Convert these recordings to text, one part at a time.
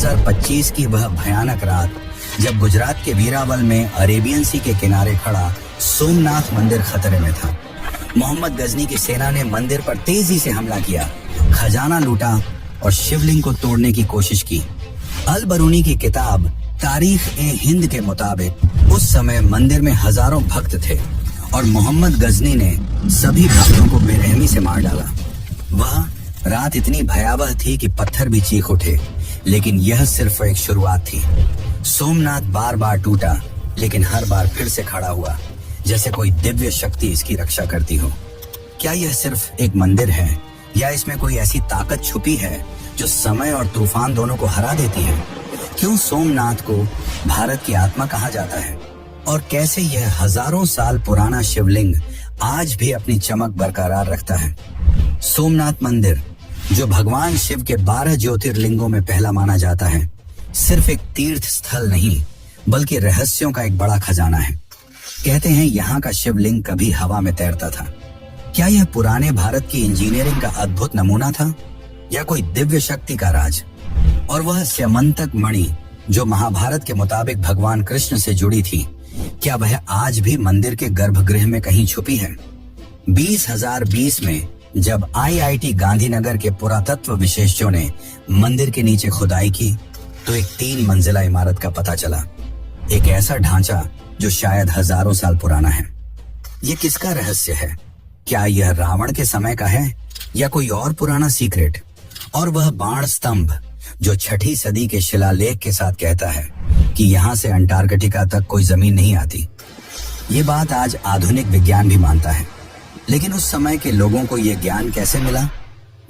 2025 की वह भयानक रात जब गुजरात के वीरावल में अरेबियन सी के किनारे खड़ा सोमनाथ मंदिर खतरे में था। मोहम्मद गजनी की सेना ने मंदिर पर तेजी से हमला किया, खजाना लूटा और शिवलिंग को तोड़ने की कोशिश की। अल बरूनी की किताब तारीख-ए-हिंद के मुताबिक उस समय मंदिर में हजारों भक्त थे और मोहम्मद गजनी ने सभी भक्तों को बेरहमी से मार डाला। वह रात इतनी भयावह थी कि पत्थर भी चीख उठे, लेकिन यह सिर्फ एक शुरुआत थी। सोमनाथ बार बार टूटा, लेकिन हर बार फिर से खड़ा हुआ, जैसे कोई दिव्य शक्ति इसकी रक्षा करती हो। क्या यह सिर्फ एक मंदिर है या इसमें कोई ऐसी ताकत छुपी है जो समय और तूफान दोनों को हरा देती है? क्यों सोमनाथ को भारत की आत्मा कहा जाता है और कैसे यह हजारों साल पुराना शिवलिंग आज भी अपनी चमक बरकरार रखता है? सोमनाथ मंदिर, जो भगवान शिव के 12 ज्योतिर्लिंगों में पहला माना जाता है, सिर्फ एक तीर्थ स्थल नहीं बल्कि रहस्यों का एक बड़ा खजाना है। कहते हैं यहाँ का शिवलिंग कभी हवा में तैरता था। क्या यह पुराने भारत की इंजीनियरिंग का अद्भुत नमूना था या कोई दिव्य शक्ति का राज? और वह स्यमंतक मणि जो महाभारत के मुताबिक भगवान कृष्ण से जुड़ी थी, क्या वह आज भी मंदिर के गर्भगृह में कहीं छुपी है? 2020 में जब IIT गांधीनगर के पुरातत्व विशेषज्ञों ने मंदिर के नीचे खुदाई की तो एक 3 मंजिला इमारत का पता चला। एक ऐसा ढांचा जो शायद हजारों साल पुराना है। ये किसका रहस्य है? क्या यह रावण के समय का है या कोई और पुराना सीक्रेट? और वह बाण स्तंभ जो 6ठी सदी के शिलालेख के साथ कहता है कि यहाँ से अंटार्कटिका तक कोई जमीन नहीं आती। ये बात आज आधुनिक विज्ञान भी मानता है, लेकिन उस समय के लोगों को यह ज्ञान कैसे मिला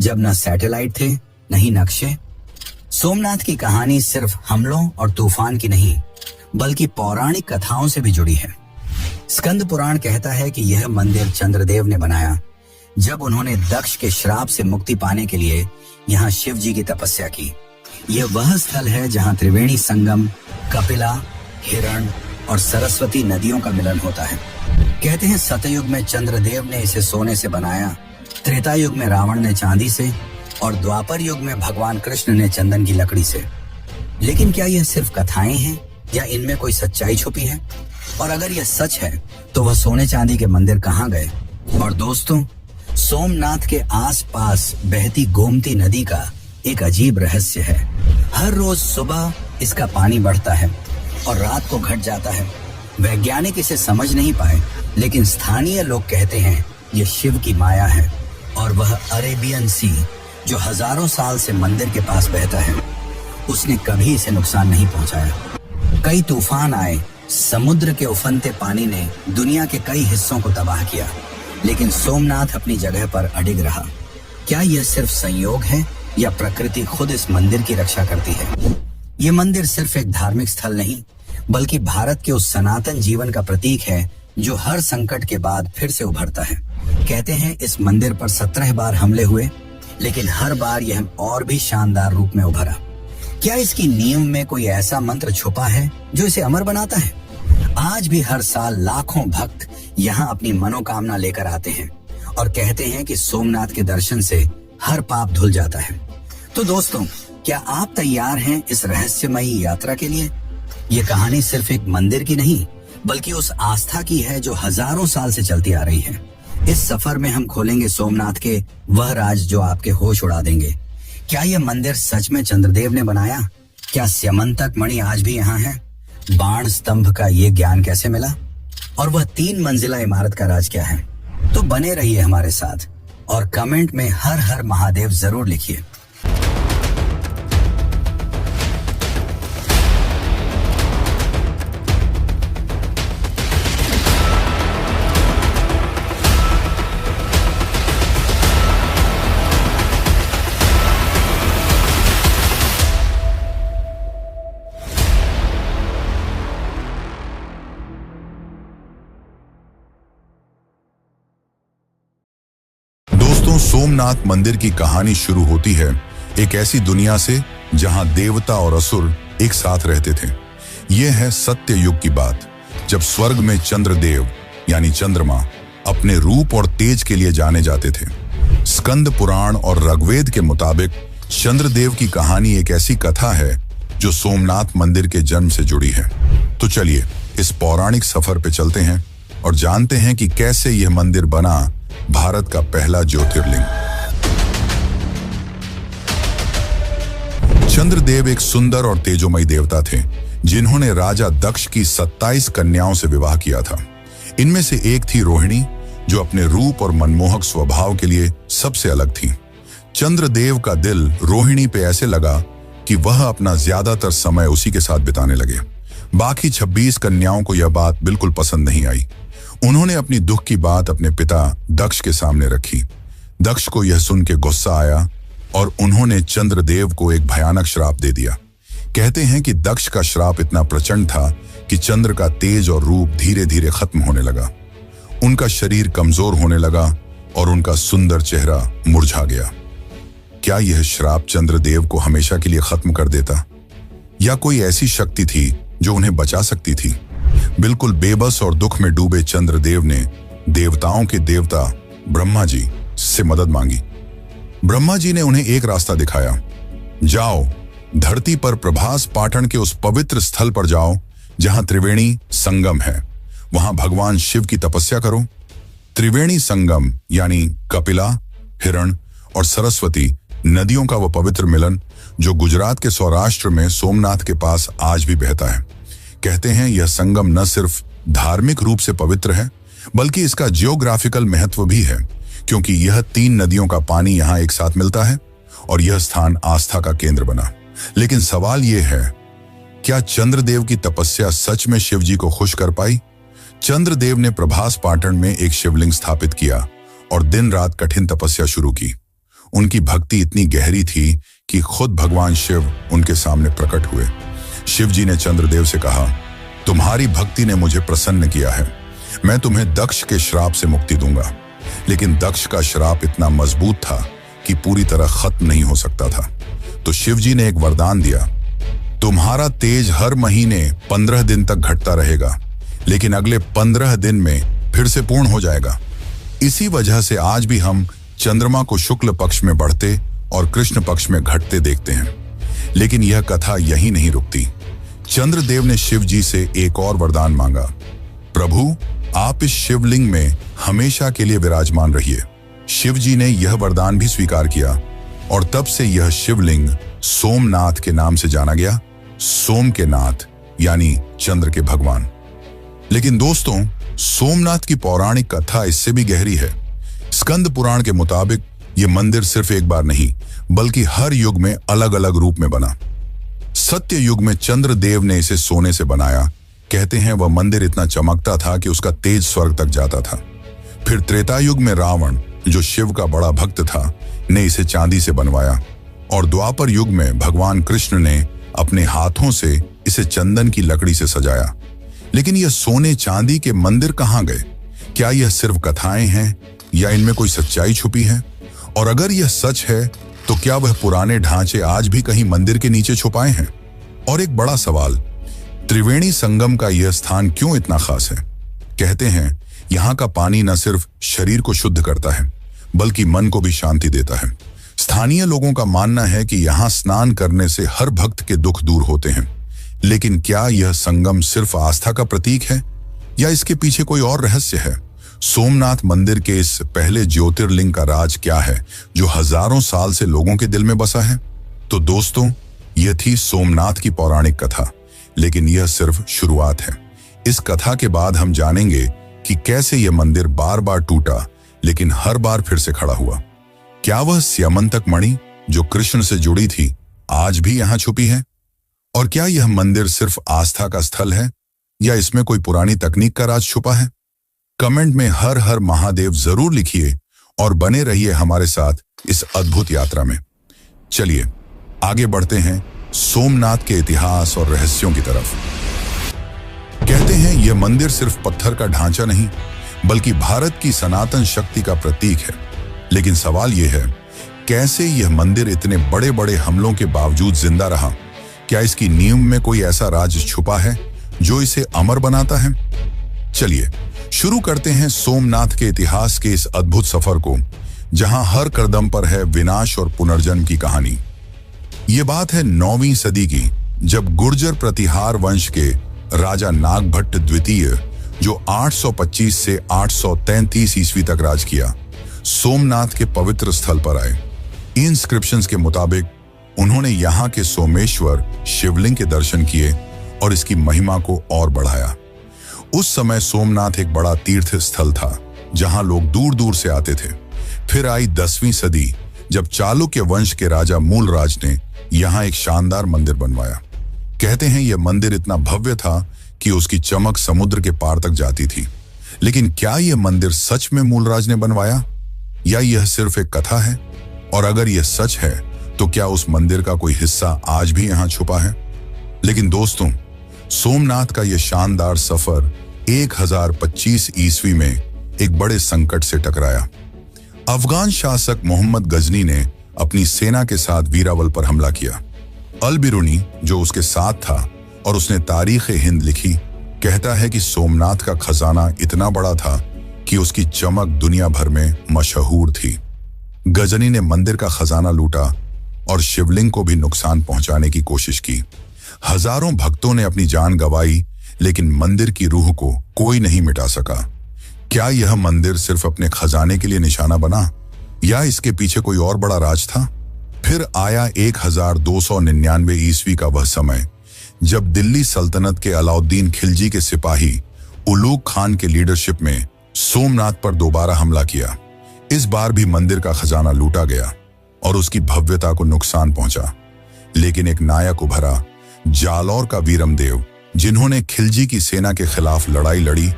जब न सैटेलाइट थे न ही नक्शे? सोमनाथ की कहानी सिर्फ हमलों और तूफान की नहीं बल्कि पौराणिक कथाओं से भी जुड़ी है। स्कंद पुराण कहता है कि यह मंदिर चंद्रदेव ने बनाया जब उन्होंने दक्ष के श्राप से मुक्ति पाने के लिए यहाँ शिव जी की तपस्या की। यह वह स्थल है जहाँ त्रिवेणी संगम, कपिला, हिरण और सरस्वती नदियों का मिलन होता है। कहते हैं सतयुग में चंद्रदेव ने इसे सोने से बनाया, त्रेता युग में रावण ने चांदी से और द्वापर युग में भगवान कृष्ण ने चंदन की लकड़ी से। लेकिन क्या यह सिर्फ कथाएं हैं या इनमें कोई सच्चाई छुपी है? और अगर यह सच है तो वह सोने चांदी के मंदिर कहाँ गए? और दोस्तों, सोमनाथ के आसपास बहती गोमती नदी का एक अजीब रहस्य है। हर रोज सुबह इसका पानी बढ़ता है और रात को घट जाता है। वैज्ञानिक इसे समझ नहीं पाए, लेकिन स्थानीय लोग कहते हैं यह शिव की माया है। और वह अरेबियन सी जो हजारों साल से मंदिर के पास बहता है, उसने कभी इसे नुकसान नहीं पहुंचाया। कई तूफान आए, समुद्र के उफनते पानी ने दुनिया के कई हिस्सों को तबाह किया, लेकिन सोमनाथ अपनी जगह पर अडिग रहा। क्या यह सिर्फ संयोग है या प्रकृति खुद इस मंदिर की रक्षा करती है? ये मंदिर सिर्फ एक धार्मिक स्थल नहीं बल्कि भारत के उस सनातन जीवन का प्रतीक है जो हर संकट के बाद फिर से उभरता है। कहते हैं इस मंदिर पर 17 बार हमले हुए, लेकिन हर बार यह और भी शानदार रूप में उभरा। क्या इसकी नींव में कोई ऐसा मंत्र छुपा है जो इसे अमर बनाता है? आज भी हर साल लाखों भक्त यहाँ अपनी मनोकामना लेकर आते हैं और कहते हैं कि सोमनाथ के दर्शन से हर पाप धुल जाता है। तो दोस्तों, क्या आप तैयार हैं इस रहस्यमयी यात्रा के लिए? ये कहानी सिर्फ एक मंदिर की नहीं बल्कि उस आस्था की है जो हजारों साल से चलती आ रही है। इस सफर में हम खोलेंगे सोमनाथ के वह राज जो आपके होश उड़ा देंगे। क्या यह मंदिर सच में चंद्रदेव ने बनाया? क्या स्यमंतक मणि आज भी यहाँ है? बाण स्तंभ का ये ज्ञान कैसे मिला? और वह 3 मंजिला इमारत का राज क्या है? तो बने रहिए हमारे साथ और कमेंट में हर हर महादेव जरूर लिखिए। सोमनाथ मंदिर की कहानी शुरू होती है एक ऐसी दुनिया से जहां देवता और असुर एक साथ रहते थे। यह है सत्य युग की बात, जब स्वर्ग में चंद्रदेव यानी चंद्रमा अपने रूप और तेज के लिए जाने जाते थे। स्कंद पुराण और ऋग्वेद के मुताबिक चंद्रदेव की कहानी एक ऐसी कथा है जो सोमनाथ मंदिर के जन्म से जुड़ी है। तो चलिए इस पौराणिक सफर पे चलते हैं और जानते हैं कि कैसे यह मंदिर बना भारत का पहला ज्योतिर्लिंग। चंद्रदेव एक सुंदर और तेजोमयी देवता थे जिन्होंने राजा दक्ष की 27 कन्याओं से विवाह किया था। इनमें से एक थी रोहिणी, जो अपने रूप और मनमोहक स्वभाव के लिए सबसे अलग थी। चंद्रदेव का दिल रोहिणी पे ऐसे लगा कि वह अपना ज्यादातर समय उसी के साथ बिताने लगे। बाकी 26 कन्याओं को यह बात बिल्कुल पसंद नहीं आई। उन्होंने अपनी दुख की बात अपने पिता दक्ष के सामने रखी। दक्ष को यह सुन के गुस्सा आया और उन्होंने चंद्रदेव को एक भयानक श्राप दे दिया। कहते हैं कि दक्ष का श्राप इतना प्रचंड था कि चंद्र का तेज और रूप धीरे धीरे खत्म होने लगा। उनका शरीर कमजोर होने लगा और उनका सुंदर चेहरा मुरझा गया। क्या यह श्राप चंद्रदेव को हमेशा के लिए खत्म कर देता, या कोई ऐसी शक्ति थी जो उन्हें बचा सकती थी? बिल्कुल बेबस और दुख में डूबे चंद्रदेव ने देवताओं के देवता ब्रह्मा जी से मदद मांगी। ब्रह्मा जी ने उन्हें एक रास्ता दिखाया। जाओ, धरती पर प्रभास पाटन के उस पवित्र स्थल पर जाओ जहां त्रिवेणी संगम है। वहां भगवान शिव की तपस्या करो। त्रिवेणी संगम यानी कपिला, हिरण और सरस्वती नदियों का वह पवित्र मिलन जो गुजरात के सौराष्ट्र में सोमनाथ के पास आज भी बहता है। कहते हैं यह संगम न सिर्फ धार्मिक रूप से पवित्र है, बल्कि इसका जियोग्राफिकल महत्व भी है, क्योंकि यह 3 नदियों का पानी यहां एक साथ मिलता है और यह स्थान आस्था का केंद्र बना। लेकिन सवाल यह है, क्या चंद्रदेव की तपस्या सच में शिव जी को खुश कर पाई? चंद्रदेव ने प्रभास पाटन में एक शिवलिंग स्थापित किया और दिन रात कठिन तपस्या शुरू की। उनकी भक्ति इतनी गहरी थी कि खुद भगवान शिव उनके सामने प्रकट हुए। शिव जी ने चंद्रदेव से कहा, तुम्हारी भक्ति ने मुझे प्रसन्न किया है, मैं तुम्हें दक्ष के श्राप से मुक्ति दूंगा। लेकिन दक्ष का श्राप इतना मजबूत था कि पूरी तरह खत्म नहीं हो सकता था। तो शिव जी ने एक वरदान दिया, तुम्हारा तेज हर महीने 15 दिन तक घटता रहेगा, लेकिन अगले 15 दिन में फिर से पूर्ण हो जाएगा। इसी वजह से आज भी हम चंद्रमा को शुक्ल पक्ष में बढ़ते और कृष्ण पक्ष में घटते देखते हैं। लेकिन यह कथा यहीं नहीं रुकती। चंद्रदेव ने शिव जी से एक और वरदान मांगा, प्रभु आप इस शिवलिंग में हमेशा के लिए विराजमान रहिए। शिव जी ने यह वरदान भी स्वीकार किया और तब से यह शिवलिंग सोमनाथ के नाम से जाना गया। सोम के नाथ यानी चंद्र के भगवान। लेकिन दोस्तों, सोमनाथ की पौराणिक कथा इससे भी गहरी है। स्कंद पुराण के मुताबिक यह मंदिर सिर्फ एक बार नहीं, बल्कि हर युग में अलग अलग रूप में बना। सत्य युग में चंद्रदेव ने इसे सोने से बनाया। कहते हैं वह मंदिर इतना चमकता था कि उसका तेज स्वर्ग तक जाता था। फिर त्रेता युग में रावण, जो शिव का बड़ा भक्त था, ने इसे चांदी से बनवाया और द्वापर युग में भगवान कृष्ण ने अपने हाथों से इसे चंदन की लकड़ी से सजाया। लेकिन यह सोने चांदी के मंदिर कहां गए? क्या यह सिर्फ कथाएं हैं या इनमें कोई सच्चाई छुपी है? और अगर यह सच है तो क्या वह पुराने ढांचे आज भी कहीं मंदिर के नीचे छुपाए हैं? और एक बड़ा सवाल, त्रिवेणी संगम का यह स्थान क्यों इतना खास है? कहते हैं यहाँ का पानी न सिर्फ शरीर को शुद्ध करता है, बल्कि मन को भी शांति देता है। स्थानीय लोगों का मानना है कि यहाँ स्नान करने से हर भक्त के दुख दूर होते हैं। लेकिन क्या यह संगम सिर्फ आस्था का प्रतीक है या इसके पीछे कोई और रहस्य है? सोमनाथ मंदिर के इस पहले ज्योतिर्लिंग का राज क्या है जो हजारों साल से लोगों के दिल में बसा है? तो दोस्तों, यह थी सोमनाथ की पौराणिक कथा, लेकिन यह सिर्फ शुरुआत है। इस कथा के बाद हम जानेंगे कि कैसे यह मंदिर बार बार टूटा, लेकिन हर बार फिर से खड़ा हुआ। क्या वह स्यमंतक मणि जो कृष्ण से जुड़ी थी आज भी यहाँ छुपी है? और क्या यह मंदिर सिर्फ आस्था का स्थल है या इसमें कोई पुरानी तकनीक का राज छुपा है? कमेंट में हर हर महादेव जरूर लिखिए और बने रहिए हमारे साथ इस अद्भुत यात्रा में। चलिए आगे बढ़ते हैं सोमनाथ के इतिहास और रहस्यों की तरफ। कहते हैं यह मंदिर सिर्फ पत्थर का ढांचा नहीं, बल्कि भारत की सनातन शक्ति का प्रतीक है। लेकिन सवाल यह है, कैसे यह मंदिर इतने बड़े बड़े हमलों के बावजूद जिंदा रहा? क्या इसकी नींव में कोई ऐसा राज छुपा है जो इसे अमर बनाता है? चलिए शुरू करते हैं सोमनाथ के इतिहास के इस अद्भुत सफर को, जहां हर कदम पर है विनाश और पुनर्जन्म की कहानी। ये बात है 9वीं सदी की, जब गुर्जर प्रतिहार वंश के राजा नागभट्ट द्वितीय, जो 825 से 833 ईस्वी तक राज किया, सोमनाथ के पवित्र स्थल पर आए। इंस्क्रिप्शंस के मुताबिक उन्होंने यहाँ के सोमेश्वर शिवलिंग के दर्शन किए और इसकी महिमा को और बढ़ाया। उस समय सोमनाथ एक बड़ा तीर्थ स्थल था जहां लोग दूर दूर से आते थे। फिर आई 10वीं सदी, जब चालुक्य वंश के राजा मूलराज ने यहाँ एक शानदार मंदिर बनवाया। कहते हैं यह मंदिर इतना भव्य था कि उसकी चमक समुद्र के पार तक जाती थी। लेकिन क्या यह मंदिर सच में मूलराज ने बनवाया या यह सिर्फ एक कथा है? और अगर यह सच है तो क्या उस मंदिर का कोई हिस्सा आज भी यहाँ छुपा है? लेकिन दोस्तों, सोमनाथ का यह शानदार सफर 1025 ईस्वी में एक बड़े संकट से टकराया। अफगान शासक मोहम्मद गजनी ने अपनी सेना के साथ वीरावल पर हमला किया। अल बिरूनी, जो उसके साथ था और उसने तारीख़ हिंद लिखी, कहता है कि सोमनाथ का खजाना इतना बड़ा था कि उसकी चमक दुनिया भर में मशहूर थी। गजनी ने मंदिर का खजाना लूटा और शिवलिंग को भी नुकसान पहुंचाने की कोशिश की। हजारों भक्तों ने अपनी जान गंवाई, लेकिन मंदिर की रूह को कोई नहीं मिटा सका। क्या यह मंदिर सिर्फ अपने खजाने के लिए निशाना बना या इसके पीछे कोई और बड़ा राज था? फिर आया 1299 ईस्वी का वह समय जब दिल्ली सल्तनत के अलाउद्दीन खिलजी के सिपाही उलूग खान के लीडरशिप में सोमनाथ पर दोबारा हमला किया। इस बार भी मंदिर का खजाना लूटा गया और उसकी भव्यता को नुकसान पहुंचा। लेकिन एक नायक उभरा, जालौर का वीरमदेव, जिन्होंने खिलजी की सेना के खिलाफ लड़ाई लड़ी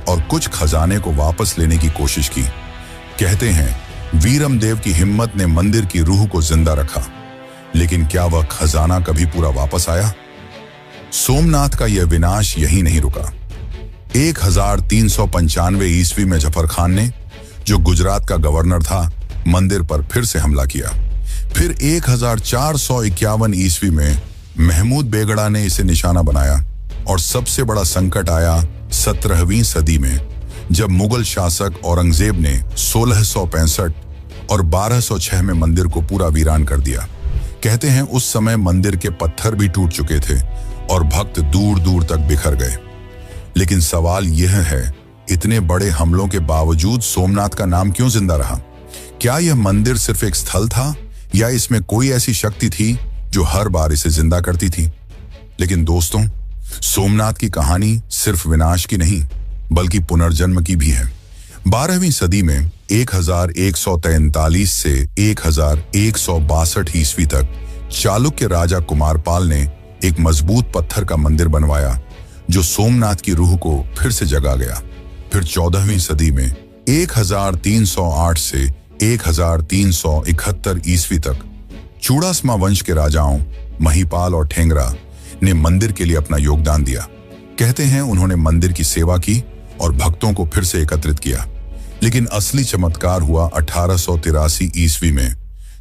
और कुछ खजाने को वापस लेने की कोशिश की। कहते हैं वीरमदेव की हिम्मत ने मंदिर की रूह को जिंदा रखा। लेकिन क्या वह खजाना कभी पूरा वापस आया? सोमनाथ का यह विनाश यहीं नहीं रुका। 1395 ईस्वी में जफर खान ने, जो गुजरात का गवर्नर था, मंदिर पर फिर से हमला किया। फिर 1451 ईस्वी में महमूद बेगड़ा ने इसे निशाना बनाया और सबसे बड़ा संकट आया 17वीं सदी में, जब मुगल शासक औरंगजेब ने 1665 और 1206 में मंदिर को पूरा वीरान कर दिया। कहते हैं उस समय मंदिर के पत्थर भी टूट चुके थे और भक्त दूर दूर तक बिखर गए। लेकिन सवाल यह है, इतने बड़े हमलों के बावजूद सोमनाथ का नाम क्यों जिंदा रहा? क्या यह मंदिर सिर्फ एक स्थल था या इसमें कोई ऐसी शक्ति थी जो हर बार इसे जिंदा करती थी? लेकिन दोस्तों, सोमनाथ की कहानी सिर्फ विनाश की नहीं बल्कि पुनर्जन्म की भी है। 12वीं सदी में 1143 से 1162 ईस्वी तक चालुक्य राजा कुमारपाल ने एक मजबूत पत्थर का मंदिर बनवाया जो सोमनाथ की रूह को फिर से जगा गया। फिर 14वीं सदी में 1308 से 1371 ईस्वी तक चूड़ासमा वंश के राजाओं महिपाल और ठेंगरा ने मंदिर के लिए अपना योगदान दिया। कहते हैं उन्होंने मंदिर की सेवा की और भक्तों को फिर से एकत्रित किया। लेकिन असली चमत्कार हुआ 1883 ईस्वी में,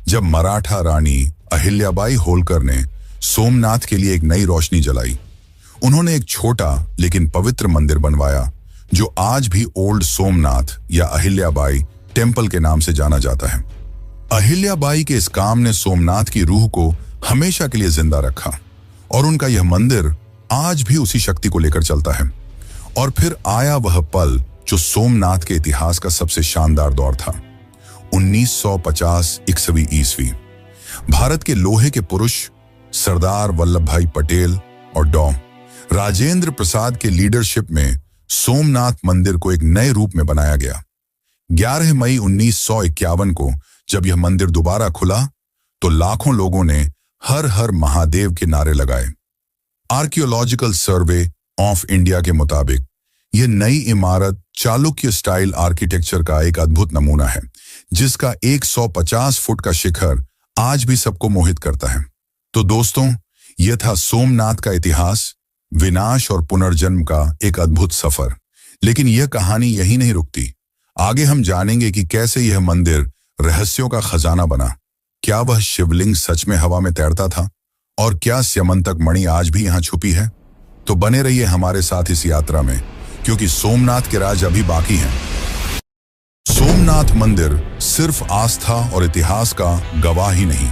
जब मराठा रानी अहिल्याबाई होलकर ने सोमनाथ के लिए एक नई रोशनी जलाई। उन्होंने एक छोटा लेकिन पवित्र मंदिर बनवाया जो आज भी ओल्ड सोमनाथ या अहिल्याबाई टेम्पल के नाम से जाना जाता है। अहिल्याबाई के इस काम ने सोमनाथ की रूह को हमेशा के लिए जिंदा रखा और उनका यह मंदिर आज भी उसी शक्ति को लेकर चलता है। और फिर आया वह पल जो सोमनाथ के इतिहास का सबसे शानदार दौर था, 1950 ईस्वी। भारत के लोहे के पुरुष सरदार वल्लभ भाई पटेल और डॉ राजेंद्र प्रसाद के लीडरशिप में सोमनाथ मंदिर को एक नए रूप में बनाया गया। 11 मई 1951 को जब यह मंदिर दोबारा खुला तो लाखों लोगों ने हर हर महादेव के नारे लगाए। आर्कियोलॉजिकल सर्वे ऑफ इंडिया के मुताबिक यह नई इमारत चालुक्य स्टाइल आर्किटेक्चर का एक अद्भुत नमूना है, जिसका 150 फुट का शिखर आज भी सबको मोहित करता है। तो दोस्तों, यह था सोमनाथ का इतिहास, विनाश और पुनर्जन्म का एक अद्भुत सफर। लेकिन यह कहानी यही नहीं रुकती। आगे हम जानेंगे कि कैसे यह मंदिर रहस्यों का खजाना बना। क्या वह शिवलिंग सच में हवा में तैरता था? और क्या स्यमंतक मणि आज भी यहाँ छुपी है? तो बने रहिए हमारे साथ इस यात्रा में, क्योंकि सोमनाथ के राज अभी बाकी हैं। सोमनाथ मंदिर सिर्फ आस्था और इतिहास का गवाह ही नहीं,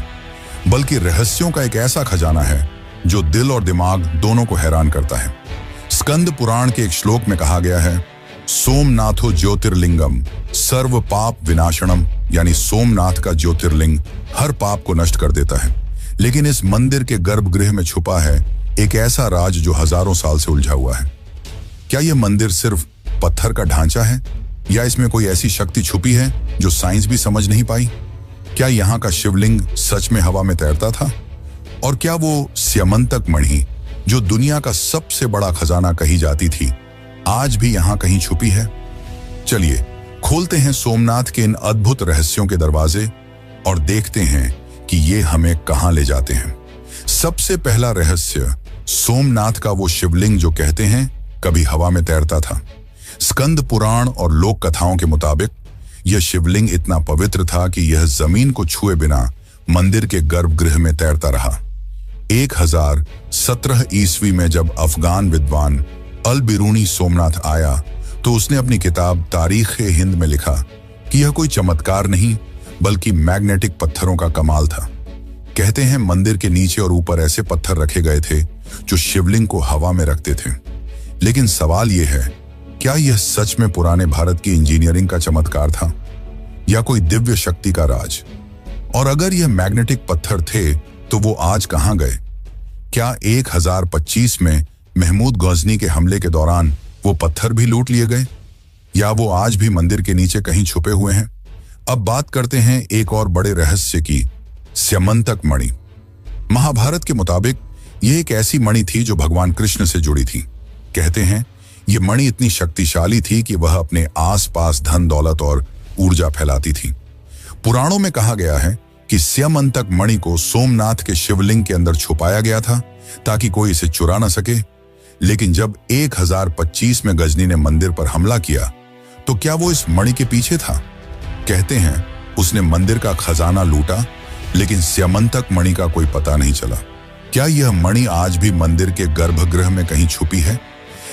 बल्कि रहस्यों का एक ऐसा खजाना है जो दिल और दिमाग दोनों को हैरान करता है। स्कंद पुराण के एक श्लोक में कहा गया है, सोमनाथो ज्योतिर्लिंगम सर्व पाप विनाशनम, यानी सोमनाथ का ज्योतिर्लिंग हर पाप को नष्ट कर देता है। लेकिन इस मंदिर के गर्भगृह में छुपा है एक ऐसा राज जो हजारों साल से उलझा हुआ है। क्या यह मंदिर सिर्फ पत्थर का ढांचा है, या इसमें कोई ऐसी शक्ति छुपी है जो साइंस भी समझ नहीं पाई? क्या यहाँ का शिवलिंग सच में हवा में तैरता था? और क्या वो स्यमंतक मणि जो दुनिया का सबसे बड़ा खजाना कही जाती थी, आज भी यहाँ कहीं छुपी है? चलिए खोलते हैं सोमनाथ के इन अद्भुत रहस्यों के दरवाजे और देखते हैं कि ये हमें कहां ले जाते हैं। सबसे पहला रहस्य, सोमनाथ का वो शिवलिंग जो कहते हैं कभी हवा में तैरता था। स्कंद पुराण और लोक कथाओं के मुताबिक यह शिवलिंग इतना पवित्र था कि यह जमीन को छुए बिना मंदिर के गर्भगृह में तैरता रहा। 1017 ईस्वी में जब अफगान विद्वान अल बिरूनी सोमनाथ आया तो उसने अपनी किताब तारीख-ए-हिंद में लिखा कि यह कोई चमत्कार नहीं बल्कि मैग्नेटिक पत्थरों का कमाल था। कहते हैं मंदिर के नीचे और ऊपर ऐसे पत्थर रखे गए थे जो शिवलिंग को हवा में रखते थे। लेकिन सवाल यह है, क्या यह सच में पुराने भारत की इंजीनियरिंग का चमत्कार था या कोई दिव्य शक्ति का राज? और अगर यह मैग्नेटिक पत्थर थे तो वो आज कहां गए? क्या 1025 में महमूद गजनी के हमले के दौरान वो पत्थर भी लूट लिए गए, या वो आज भी मंदिर के नीचे कहीं छुपे हुए हैं? अब बात करते हैं एक और बड़े रहस्य की, स्यमंतक मणि। महाभारत के मुताबिक यह एक ऐसी मणि थी जो भगवान कृष्ण से जुड़ी थी। कहते हैं यह मणि इतनी शक्तिशाली थी कि वह अपने आसपास धन दौलत और ऊर्जा फैलाती थी। पुराणों में कहा गया है कि स्यमंतक मणि को सोमनाथ के शिवलिंग के अंदर छुपाया गया था ताकि कोई इसे चुरा न सके। लेकिन जब 1025 में गजनी ने मंदिर पर हमला किया तो क्या वो इस मणि के पीछे था? कहते हैं उसने मंदिर का खजाना लूटा, लेकिन स्यमंतक मणि का कोई पता नहीं चला। क्या यह मणि आज भी मंदिर के गर्भगृह में कहीं छुपी है,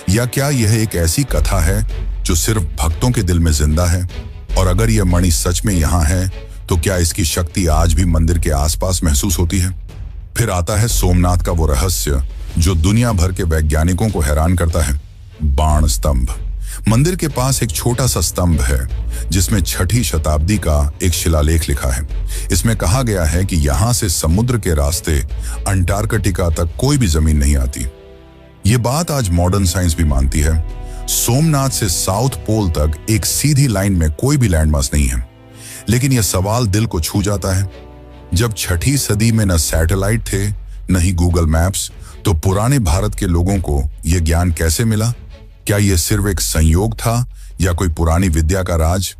या क्या यह एक ऐसी कथा है जो सिर्फ भक्तों के दिल में जिंदा है? और अगर यह मणि सच में यहाँ है तो क्या इसकी शक्ति आज भी मंदिर के आसपास महसूस होती है? फिर आता है सोमनाथ का वो रहस्य जो दुनिया भर के वैज्ञानिकों को हैरान करता है, बाण स्तंभ। मंदिर के पास एक छोटा सा स्तंभ है जिसमें 6ठी शताब्दी का एक शिलालेख लिखा है। इसमें कहा गया है कि यहां से समुद्र के रास्ते अंटार्कटिका तक कोई भी जमीन नहीं आती। ये बात आज मॉडर्न साइंस भी मानती है। सोमनाथ से साउथ पोल तक एक सीधी लाइन में कोई भी लैंडमास नहीं है। लेकिन यह सवाल दिल को छू जाता है, जब 6ठी सदी में न सैटेलाइट थे न ही गूगल मैप्स, तो पुराने भारत के लोगों को यह ज्ञान कैसे मिला? क्या यह सिर्फ एक संयोग था या कोई पुरानी विद्या का राज?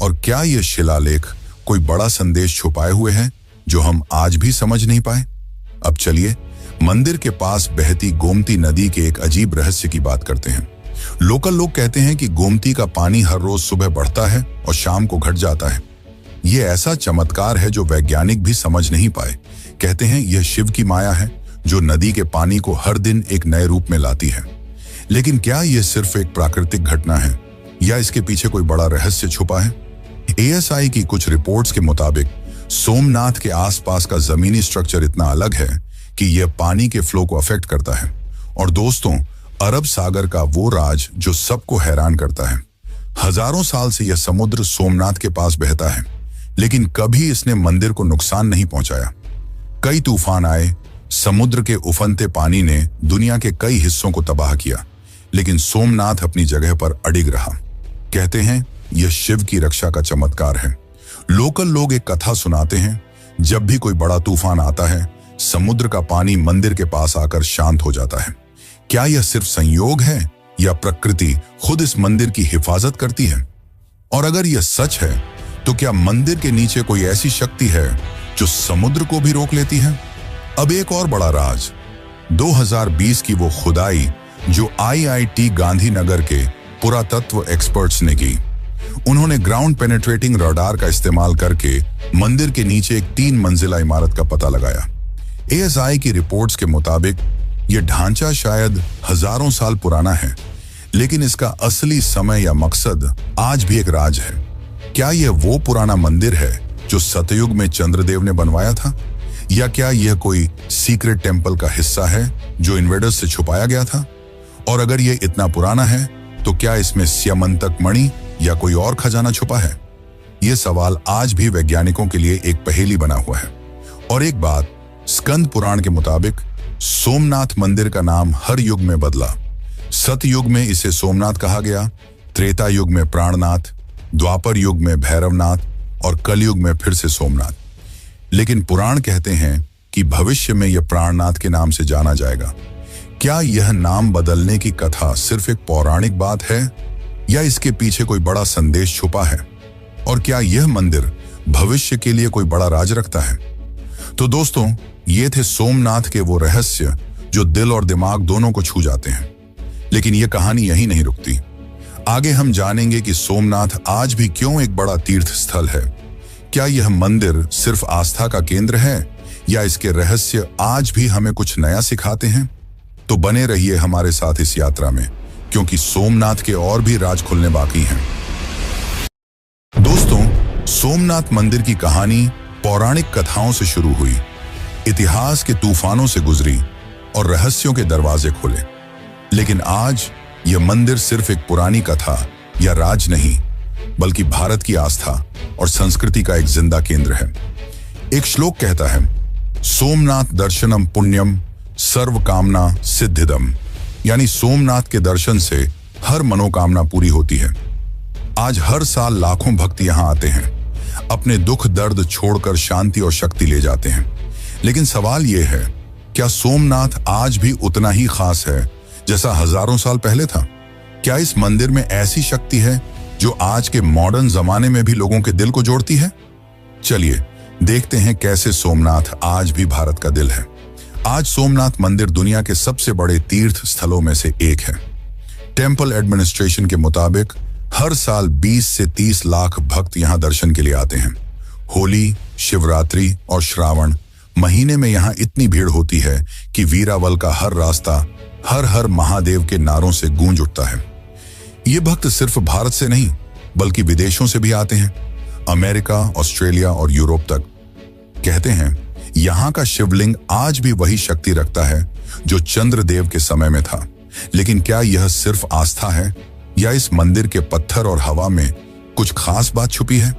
और क्या यह शिलालेख कोई बड़ा संदेश छुपाए हुए है जो हम आज भी समझ नहीं पाए? अब चलिए मंदिर के पास बहती गोमती नदी के एक अजीब रहस्य की बात करते हैं। लोकल लोग कहते हैं कि गोमती का पानी हर रोज सुबह बढ़ता है और शाम को घट जाता है। यह ऐसा चमत्कार है जो वैज्ञानिक भी समझ नहीं पाए। कहते हैं यह शिव की माया है जो नदी के पानी को हर दिन एक नए रूप में लाती है। लेकिन क्या यह सिर्फ एक प्राकृतिक घटना है या इसके पीछे कोई बड़ा रहस्य छुपा है? ASI की कुछ रिपोर्ट्स के मुताबिक सोमनाथ के आसपास का जमीनी स्ट्रक्चर इतना अलग है कि यह पानी के फ्लो को अफेक्ट करता है। और दोस्तों, अरब सागर का वो राज जो सबको हैरान करता है। हजारों साल से यह समुद्र सोमनाथ के पास बहता है, लेकिन कभी इसने मंदिर को नुकसान नहीं पहुंचाया। कई तूफान आए, समुद्र के उफनते पानी ने दुनिया के कई हिस्सों को तबाह किया, लेकिन सोमनाथ अपनी जगह पर अडिग रहा। कहते हैं यह शिव की रक्षा का चमत्कार है। लोकल लोग एक कथा सुनाते हैं, जब भी कोई बड़ा तूफान आता है समुद्र का पानी मंदिर के पास आकर शांत हो जाता है। क्या यह सिर्फ संयोग है या प्रकृति खुद इस मंदिर की हिफाजत करती है? और अगर यह सच है तो क्या मंदिर के नीचे कोई ऐसी शक्ति है जो समुद्र को भी रोक लेती है? अब एक और बड़ा राज, 2020 की वो खुदाई जो IIT गांधीनगर के पुरातत्व एक्सपर्ट्स ने की। उन्होंने ग्राउंड पेनेट्रेटिंग रडार का इस्तेमाल करके मंदिर के नीचे एक 3 मंजिला इमारत का पता लगाया। ASI की रिपोर्ट्स के मुताबिक यह ढांचा शायद हजारों साल पुराना है, लेकिन इसका असली समय या मकसद आज भी एक राज है। क्या यह वो पुराना मंदिर है जो सतयुग में चंद्रदेव ने बनवाया था, या क्या यह कोई सीक्रेट टेम्पल का हिस्सा है जो इन्वेडर्स से छुपाया गया था? और अगर यह इतना पुराना है तो क्या इसमें स्यमंतक मणि या कोई और खजाना छुपा है? यह सवाल आज भी वैज्ञानिकों के लिए एक पहेली बना हुआ है। और एक बात, स्कंद पुराण के मुताबिक सोमनाथ मंदिर का नाम हर युग में बदला। सतयुग में इसे सोमनाथ कहा गया, त्रेता युग में प्राणनाथ, द्वापर युग में भैरवनाथ और कलयुग में फिर से सोमनाथ। लेकिन पुराण कहते हैं कि भविष्य में यह प्राणनाथ के नाम से जाना जाएगा। क्या यह नाम बदलने की कथा सिर्फ एक पौराणिक बात है या इसके पीछे कोई बड़ा संदेश छुपा है? और क्या यह मंदिर भविष्य के लिए कोई बड़ा राज रखता है? तो दोस्तों, ये थे सोमनाथ के वो रहस्य जो दिल और दिमाग दोनों को छू जाते हैं। लेकिन यह कहानी यहीं नहीं रुकती। आगे हम जानेंगे कि सोमनाथ आज भी क्यों एक बड़ा तीर्थ स्थल है। क्या यह मंदिर सिर्फ आस्था का केंद्र है या इसके रहस्य आज भी हमें कुछ नया सिखाते हैं? तो बने रहिए हमारे साथ इस यात्रा में, क्योंकि सोमनाथ के और भी राज खुलने बाकी हैं। दोस्तों, सोमनाथ मंदिर की कहानी पौराणिक कथाओं से शुरू हुई, इतिहास के तूफानों से गुजरी और रहस्यों के दरवाजे खोले। लेकिन आज यह मंदिर सिर्फ एक पुरानी कथा या राज नहीं, बल्कि भारत की आस्था और संस्कृति का एक जिंदा केंद्र है। एक श्लोक कहता है, सोमनाथ दर्शनम पुण्यम सर्व कामना सिद्धिदम, यानी सोमनाथ के दर्शन से हर मनोकामना पूरी होती है। आज हर साल लाखों भक्त यहां आते हैं, अपने दुख दर्द छोड़कर शांति और शक्ति ले जाते हैं। लेकिन सवाल यह है, क्या सोमनाथ आज भी उतना ही खास है जैसा हजारों साल पहले था? क्या इस मंदिर में ऐसी शक्ति है जो आज के मॉडर्न जमाने में भी लोगों के दिल को जोड़ती है? चलिए देखते हैं कैसे सोमनाथ आज भी भारत का दिल है। आज सोमनाथ मंदिर दुनिया के सबसे बड़े तीर्थ स्थलों में से एक है। टेम्पल एडमिनिस्ट्रेशन के मुताबिक हर साल 20 से 30 लाख भक्त यहां दर्शन के लिए आते हैं। होली, शिवरात्रि और श्रावण महीने में यहां इतनी भीड़ होती है कि वीरावल का हर रास्ता हर हर महादेव के नारों से गूंज उठता है। ये भक्त सिर्फ भारत से नहीं बल्कि विदेशों से भी आते हैं, अमेरिका, ऑस्ट्रेलिया और यूरोप तक। कहते हैं यहां का शिवलिंग आज भी वही शक्ति रखता है जो चंद्रदेव के समय में था। लेकिन क्या यह सिर्फ आस्था है या इस मंदिर के पत्थर और हवा में कुछ खास बात छुपी है?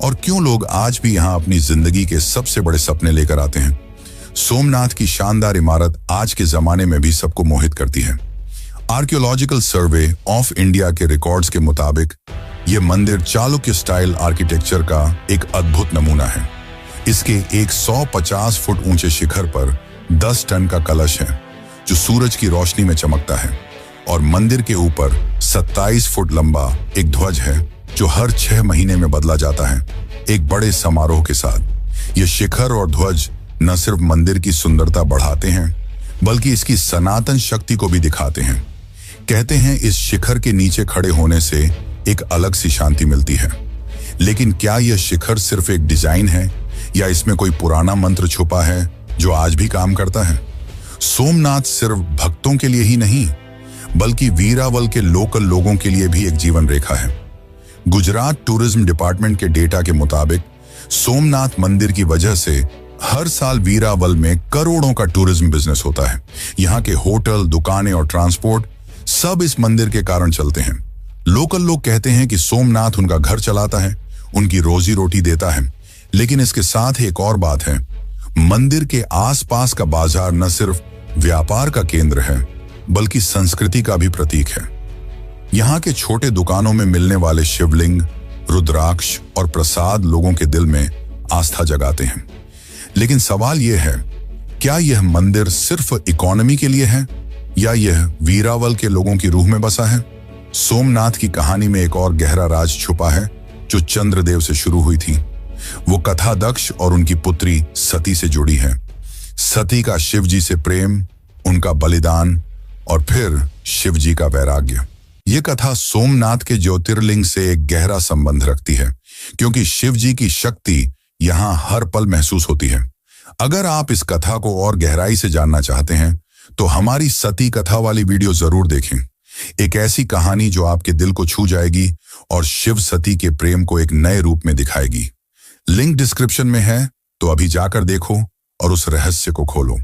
और क्यों लोग आज भी यहां अपनी जिंदगी के सबसे बड़े सपने लेकर आते हैं? सोमनाथ की शानदार इमारत आज के जमाने में भी सबको मोहित करती है। आर्कियोलॉजिकल सर्वे ऑफ इंडिया के रिकॉर्ड्स के मुताबिक यह मंदिर चालुक्य स्टाइल आर्किटेक्चर का एक अद्भुत नमूना है। इसके 150 फुट ऊंचे शिखर पर 10 टन का कलश है जो सूरज की रोशनी में चमकता है, और मंदिर के ऊपर 27 फुट लंबा एक ध्वज है जो हर 6 महीने में बदला जाता है, एक बड़े समारोह के साथ। यह शिखर और ध्वज न सिर्फ मंदिर की सुंदरता बढ़ाते हैं बल्कि इसकी सनातन शक्ति को भी दिखाते हैं। कहते हैं इस शिखर के नीचे खड़े होने से एक अलग सी शांति मिलती है। लेकिन क्या यह शिखर सिर्फ एक डिजाइन है या इसमें कोई पुराना मंत्र छुपा है जो आज भी काम करता है? सोमनाथ सिर्फ भक्तों के लिए ही नहीं बल्कि वीरावल के लोकल लोगों के लिए भी एक जीवन रेखा है। गुजरात टूरिज्म डिपार्टमेंट के डेटा के मुताबिक सोमनाथ मंदिर की वजह से हर साल वीरावल में करोड़ों का टूरिज्म बिजनेस होता है। यहाँ के होटल, दुकानें और ट्रांसपोर्ट सब इस मंदिर के कारण चलते हैं। लोकल लोग कहते हैं कि सोमनाथ उनका घर चलाता है, उनकी रोजी रोटी देता है। लेकिन इसके साथ एक और बात है, मंदिर के आसपास का बाजार न सिर्फ व्यापार का केंद्र है बल्कि संस्कृति का भी प्रतीक है। यहाँ के छोटे दुकानों में मिलने वाले शिवलिंग, रुद्राक्ष और प्रसाद लोगों के दिल में आस्था जगाते हैं। लेकिन सवाल यह है, क्या यह मंदिर सिर्फ इकोनॉमी के लिए है या यह वीरावल के लोगों की रूह में बसा है? सोमनाथ की कहानी में एक और गहरा राज छुपा है जो चंद्रदेव से शुरू हुई थी। वो कथा दक्ष और उनकी पुत्री सती से जुड़ी है। सती का शिव जी से प्रेम, उनका बलिदान और फिर शिव जी का वैराग्य। ये कथा सोमनाथ के ज्योतिर्लिंग से एक गहरा संबंध रखती है क्योंकि शिव जी की शक्ति यहाँ हर पल महसूस होती है। अगर आप इस कथा को और गहराई से जानना चाहते हैं तो हमारी सती कथा वाली वीडियो जरूर देखें। एक ऐसी कहानी जो आपके दिल को छू जाएगी और शिव सती के प्रेम को एक नए रूप में दिखाएगी। लिंक डिस्क्रिप्शन में है, तो अभी जाकर देखो और उस रहस्य को खोलो।